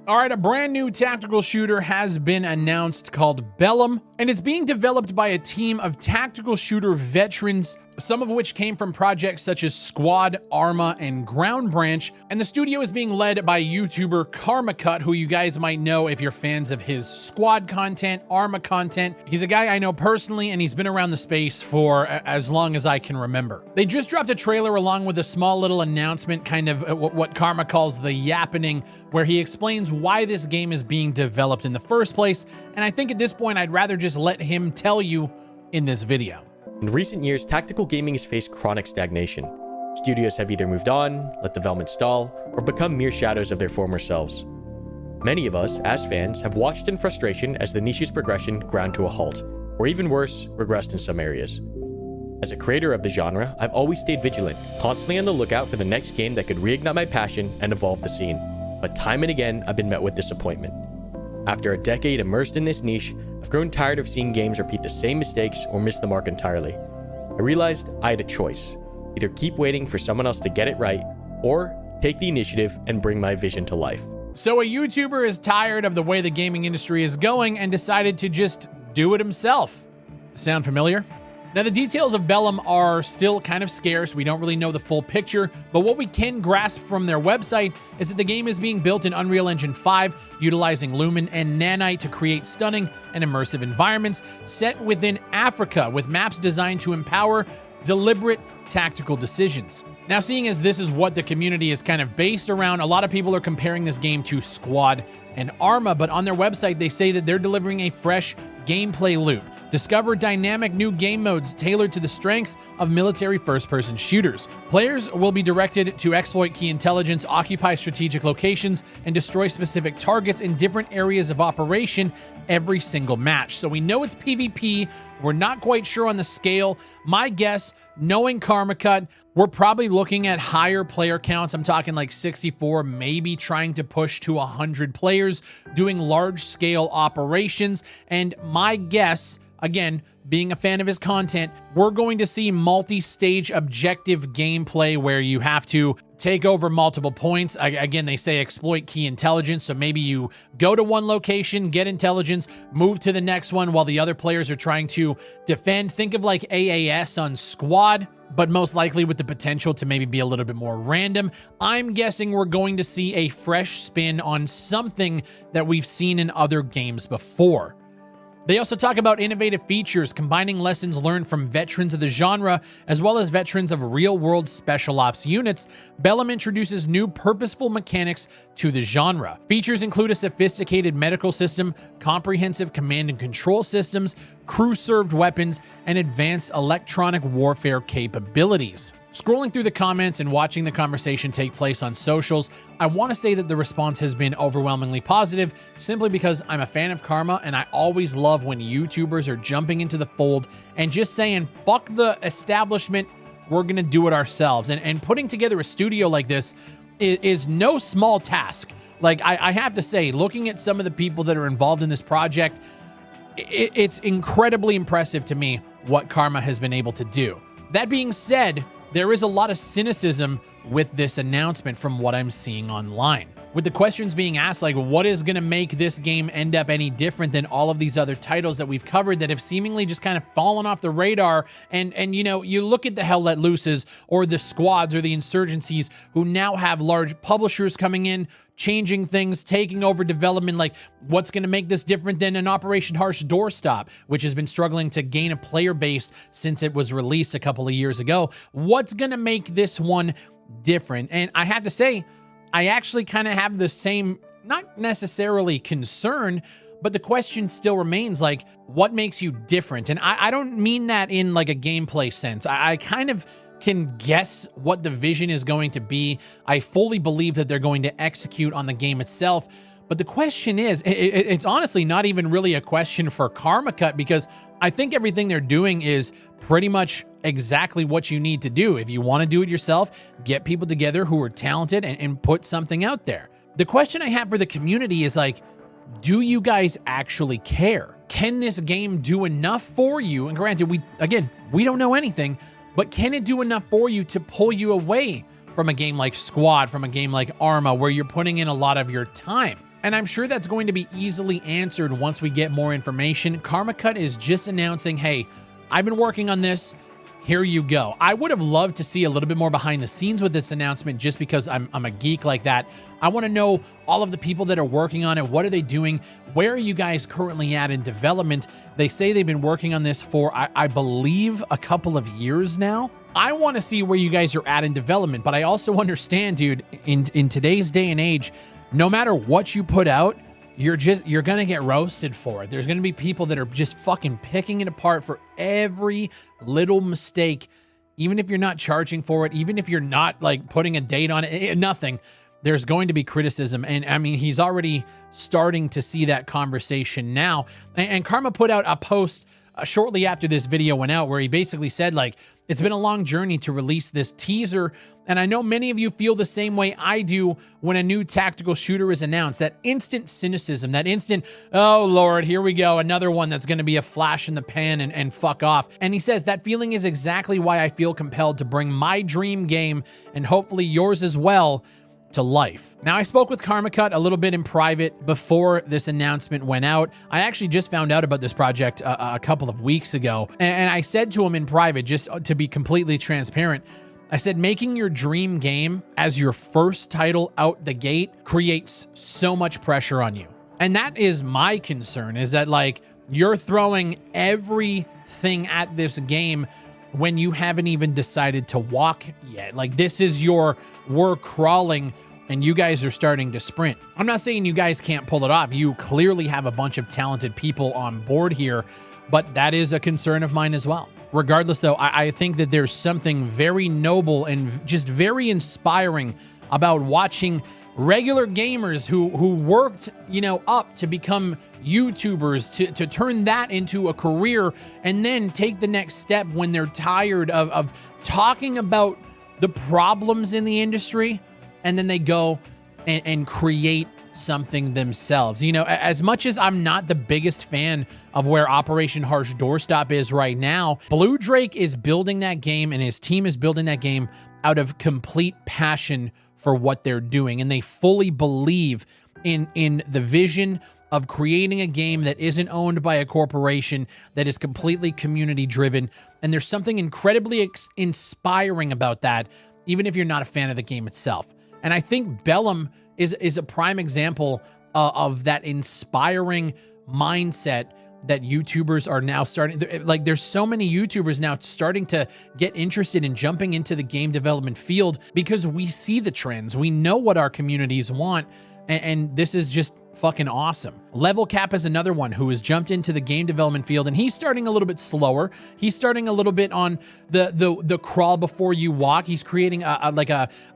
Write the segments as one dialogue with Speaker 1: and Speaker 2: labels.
Speaker 1: All right, a brand new tactical shooter has been announced called Bellum, and it's being developed by a team of tactical shooter veterans, some of which came from projects such as Squad, Arma, and Ground Branch. And the studio is being led by YouTuber KarmaCut, who you guys might know if you're fans of his Squad content, Arma content. He's a guy I know personally, and he's been around the space for as long as I can remember. They just dropped a trailer along with a small little announcement, kind of what Karma calls the yappening, where he explains why this game is being developed in the first place. And I think at this point, I'd rather just let him tell you in this video.
Speaker 2: In recent years, tactical gaming has faced chronic stagnation. Studios have either moved on, let development stall, or become mere shadows of their former selves. Many of us, as fans, have watched in frustration as the niche's progression ground to a halt, or even worse, regressed in some areas. As a creator of the genre, I've always stayed vigilant, constantly on the lookout for the next game that could reignite my passion and evolve the scene. But time and again, I've been met with disappointment. After a decade immersed in this niche, I've grown tired of seeing games repeat the same mistakes or miss the mark entirely. I realized I had a choice: either keep waiting for someone else to get it right, or take the initiative and bring my vision to life.
Speaker 1: So a YouTuber is tired of the way the gaming industry is going and decided to just do it himself. Sound familiar? Now, the details of Bellum are still kind of scarce. We don't really know the full picture, but what we can grasp from their website is that the game is being built in Unreal Engine 5, utilizing Lumen and Nanite to create stunning and immersive environments set within Africa, with maps designed to empower deliberate tactical decisions. Now, seeing as this is what the community is kind of based around, a lot of people are comparing this game to Squad and Arma, but on their website, they say that they're delivering a fresh gameplay loop. Discover dynamic new game modes tailored to the strengths of military first-person shooters. Players will be directed to exploit key intelligence, occupy strategic locations, and destroy specific targets in different areas of operation every single match. So we know it's PvP. We're not quite sure on the scale. My guess, knowing KarmaCut, we're probably looking at higher player counts. I'm talking like 64, maybe trying to push to 100 players, doing large-scale operations. And my guess, again, being a fan of his content, we're going to see multi-stage objective gameplay where you have to take over multiple points. Again, they say exploit key intelligence, so maybe you go to one location, get intelligence, move to the next one while the other players are trying to defend. Think of like AAS on Squad, but most likely with the potential to maybe be a little bit more random. I'm guessing we're going to see a fresh spin on something that we've seen in other games before. They also talk about innovative features, combining lessons learned from veterans of the genre, as well as veterans of real-world special ops units. Bellum introduces new purposeful mechanics to the genre. Features include a sophisticated medical system, comprehensive command and control systems, crew-served weapons, and advanced electronic warfare capabilities. Scrolling through the comments and watching the conversation take place on socials, I want to say that the response has been overwhelmingly positive, simply because I'm a fan of Karma, and I always love when YouTubers are jumping into the fold and just saying, fuck the establishment, we're going to do it ourselves. And putting together a studio like this is no small task. Like, I have to say, looking at some of the people that are involved in this project, it's incredibly impressive to me what Karma has been able to do. That being said, there is a lot of cynicism with this announcement from what I'm seeing online. With the questions being asked, like, what is going to make this game end up any different than all of these other titles that we've covered that have seemingly just kind of fallen off the radar? And you know, you look at the Hell Let Looses or the Squads or the Insurgencies, who now have large publishers coming in, changing things, taking over development. Like, what's going to make this different than an Operation Harsh Doorstop, which has been struggling to gain a player base since it was released a couple of years ago? What's going to make this one different? And I have to say, I actually kind of have the same, not necessarily concern, but the question still remains, like, what makes you different? And I don't mean that in like a gameplay sense. I kind of can guess what the vision is going to be. I fully believe that they're going to execute on the game itself. But the question is, it's honestly not even really a question for KarmaCut, because I think everything they're doing is pretty much exactly what you need to do. If you want to do it yourself, get people together who are talented and put something out there. The question I have for the community is, like, do you guys actually care? Can this game do enough for you? And granted, we don't know anything, but can it do enough for you to pull you away from a game like Squad, from a game like Arma, where you're putting in a lot of your time? And I'm sure that's going to be easily answered once we get more information. Karma Cut is just announcing, hey, I've been working on this. Here you go. I would have loved to see a little bit more behind the scenes with this announcement just because I'm a geek like that. I want to know all of the people that are working on it. What are they doing? Where are you guys currently at in development? They say they've been working on this for, I believe, a couple of years now. I want to see where you guys are at in development, but I also understand, dude, in today's day and age, no matter what you put out, you're gonna get roasted for it. There's gonna be people that are just fucking picking it apart for every little mistake, even if you're not charging for it, even if you're not like putting a date on it, nothing. There's going to be criticism. And I mean, he's already starting to see that conversation now. And Karma put out a post shortly after this video went out where he basically said, like, it's been a long journey to release this teaser, and I know many of you feel the same way I do when a new tactical shooter is announced. That instant cynicism, that instant, oh Lord, here we go, another one that's going to be a flash in the pan and fuck off. And he says, that feeling is exactly why I feel compelled to bring my dream game, and hopefully yours as well, to life. Now, I spoke with Karma Cut a little bit in private before this announcement went out. I actually just found out about this project a couple of weeks ago, and I said to him in private, just to be completely transparent, I said, making your dream game as your first title out the gate creates so much pressure on you. And that is my concern, is that, like, you're throwing everything at this game when you haven't even decided to walk yet. Like, this is we're crawling and you guys are starting to sprint. I'm not saying you guys can't pull it off. You clearly have a bunch of talented people on board here, but that is a concern of mine as well. Regardless, though, I think that there's something very noble and just very inspiring about watching regular gamers who worked, up to become YouTubers, to turn that into a career and then take the next step when they're tired of talking about the problems in the industry, and then they go and create something themselves. As much as I'm not the biggest fan of where Operation Harsh Doorstop is right now, Blue Drake is building that game and his team is building that game out of complete passion for what they're doing, and they fully believe in the vision of creating a game that isn't owned by a corporation, that is completely community driven. And there's something incredibly inspiring about that, even if you're not a fan of the game itself. And I think Bellum is a prime example of that inspiring mindset that YouTubers are now starting. Like, there's so many YouTubers now starting to get interested in jumping into the game development field because we see the trends. We know what our communities want, and this is just fucking awesome. Level Cap is another one who has jumped into the game development field, and he's starting a little bit slower. He's starting a little bit on the crawl before you walk. He's creating a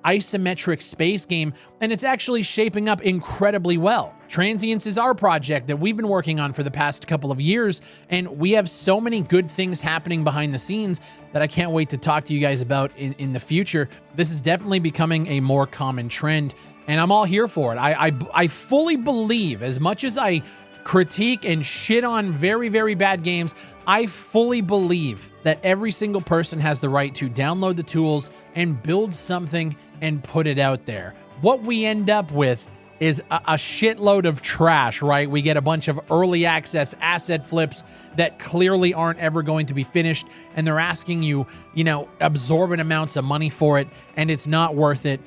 Speaker 1: isometric space game, and it's actually shaping up incredibly well. Transience is our project that we've been working on for the past couple of years, and we have so many good things happening behind the scenes that I can't wait to talk to you guys about in the future. This is definitely becoming a more common trend, and I'm all here for it. I fully believe, as much as I critique and shit on very, very bad games, I fully believe that every single person has the right to download the tools and build something and put it out there. What we end up with is a shitload of trash, right? We get a bunch of early access asset flips that clearly aren't ever going to be finished, and they're asking you, absorbent amounts of money for it, and it's not worth it.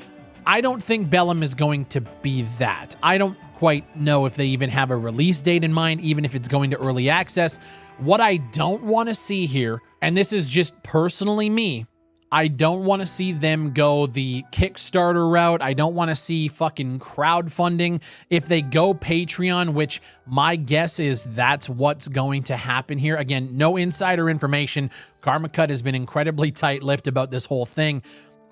Speaker 1: I don't think Bellum is going to be that. I don't quite know if they even have a release date in mind, even if it's going to early access. What I don't want to see here, and this is just personally me, I don't want to see them go the Kickstarter route. I don't want to see fucking crowdfunding. If they go Patreon, which my guess is that's what's going to happen here. Again, no insider information. Karma Cut has been incredibly tight-lipped about this whole thing.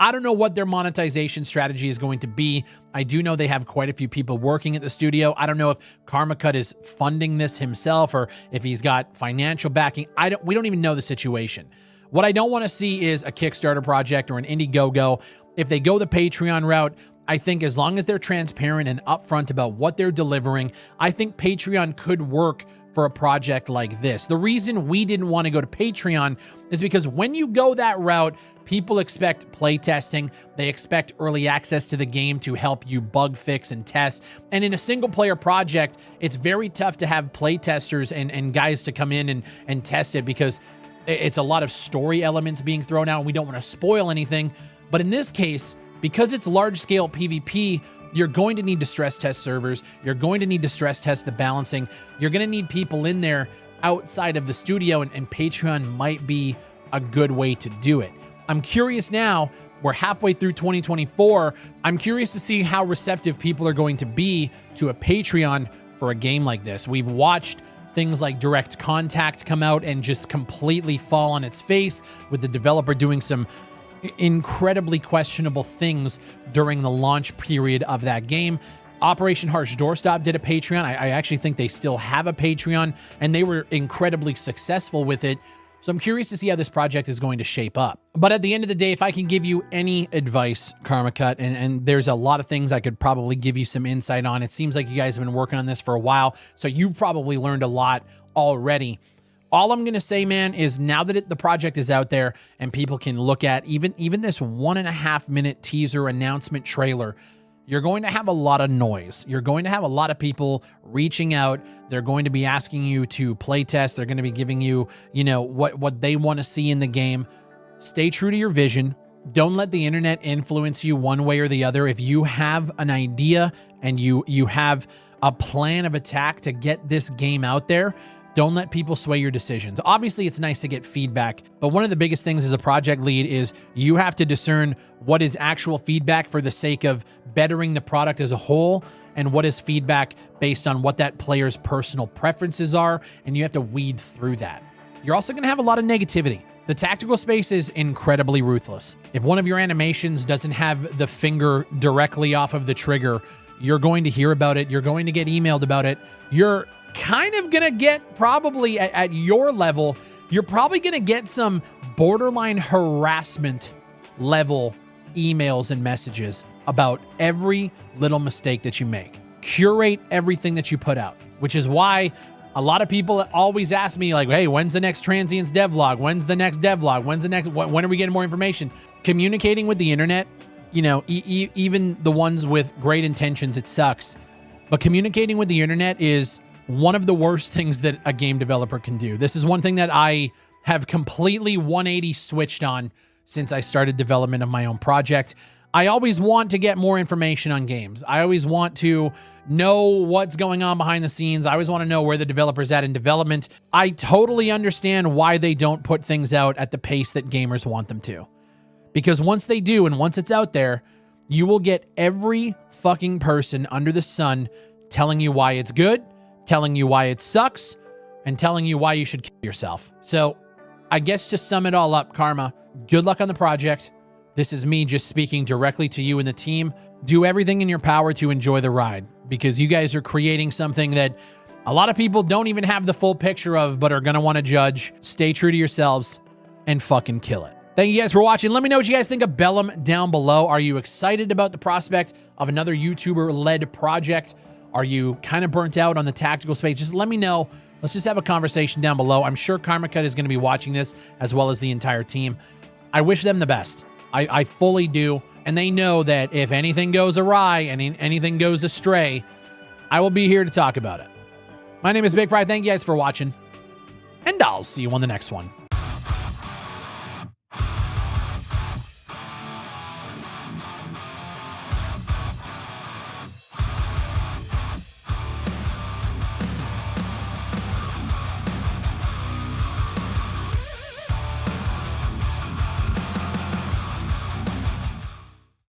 Speaker 1: I don't know what their monetization strategy is going to be. I do know they have quite a few people working at the studio. I don't know if Karma Cut is funding this himself or if he's got financial backing. We don't even know the situation. What I don't want to see is a Kickstarter project or an Indiegogo. If they go the Patreon route, I think as long as they're transparent and upfront about what they're delivering, I think Patreon could work for a project like this. The reason we didn't want to go to Patreon is because when you go that route, people expect playtesting. They expect early access to the game to help you bug fix and test. And in a single player project, it's very tough to have playtesters and guys to come in and test it because it's a lot of story elements being thrown out and we don't want to spoil anything. But in this case, because it's large scale PvP, you're going to need to stress test servers. You're going to need to stress test the balancing. You're going to need people in there outside of the studio, and Patreon might be a good way to do it. I'm curious now, we're halfway through 2024. I'm curious to see how receptive people are going to be to a Patreon for a game like this. We've watched things like Direct Contact come out and just completely fall on its face with the developer doing some incredibly questionable things during the launch period of that game. Operation Harsh Doorstop did a Patreon. I actually think they still have a Patreon, and they were incredibly successful with it. So I'm curious to see how this project is going to shape up. But at the end of the day, if I can give you any advice, Karma Cut, and there's a lot of things I could probably give you some insight on. It seems like you guys have been working on this for a while, so you've probably learned a lot already. All I'm going to say, man, is now that the project is out there and people can look at even this 1.5 minute teaser announcement trailer, you're going to have a lot of noise. You're going to have a lot of people reaching out. They're going to be asking you to play test. They're going to be giving you, what they want to see in the game. Stay true to your vision. Don't let the internet influence you one way or the other. If you have an idea and you have a plan of attack to get this game out there, don't let people sway your decisions. Obviously, it's nice to get feedback, but one of the biggest things as a project lead is you have to discern what is actual feedback for the sake of bettering the product as a whole and what is feedback based on what that player's personal preferences are, and you have to weed through that. You're also going to have a lot of negativity. The tactical space is incredibly ruthless. If one of your animations doesn't have the finger directly off of the trigger, you're going to hear about it. You're going to get emailed about it. You're kind of gonna get probably at your level, you're probably gonna get some borderline harassment level emails and messages about every little mistake that you make. Curate everything that you put out, which is why a lot of people always ask me like, hey, when's the next Transients devlog? When's the next devlog? When are we getting more information? Communicating with the internet, even the ones with great intentions, it sucks. But communicating with the internet is one of the worst things that a game developer can do. This is one thing that I have completely 180 switched on since I started development of my own project. I always want to get more information on games. I always want to know what's going on behind the scenes. I always want to know where the developer's at in development. I totally understand why they don't put things out at the pace that gamers want them to. Because once they do, and once it's out there, you will get every fucking person under the sun telling you why it's good, telling you why it sucks, and telling you why you should kill yourself. So I guess to sum it all up, Karma, good luck on the project. This is me just speaking directly to you and the team. Do everything in your power to enjoy the ride, because you guys are creating something that a lot of people don't even have the full picture of, but are going to want to judge. Stay true to yourselves and fucking kill it. Thank you guys for watching. Let me know what you guys think of Bellum down below. Are you excited about the prospect of another YouTuber-led project? Are you kind of burnt out on the tactical space? Just let me know. Let's just have a conversation down below. I'm sure Karma Cut is going to be watching this, as well as the entire team. I wish them the best. I fully do. And they know that if anything goes awry and anything goes astray, I will be here to talk about it. My name is BigFry. Thank you guys for watching, and I'll see you on the next one.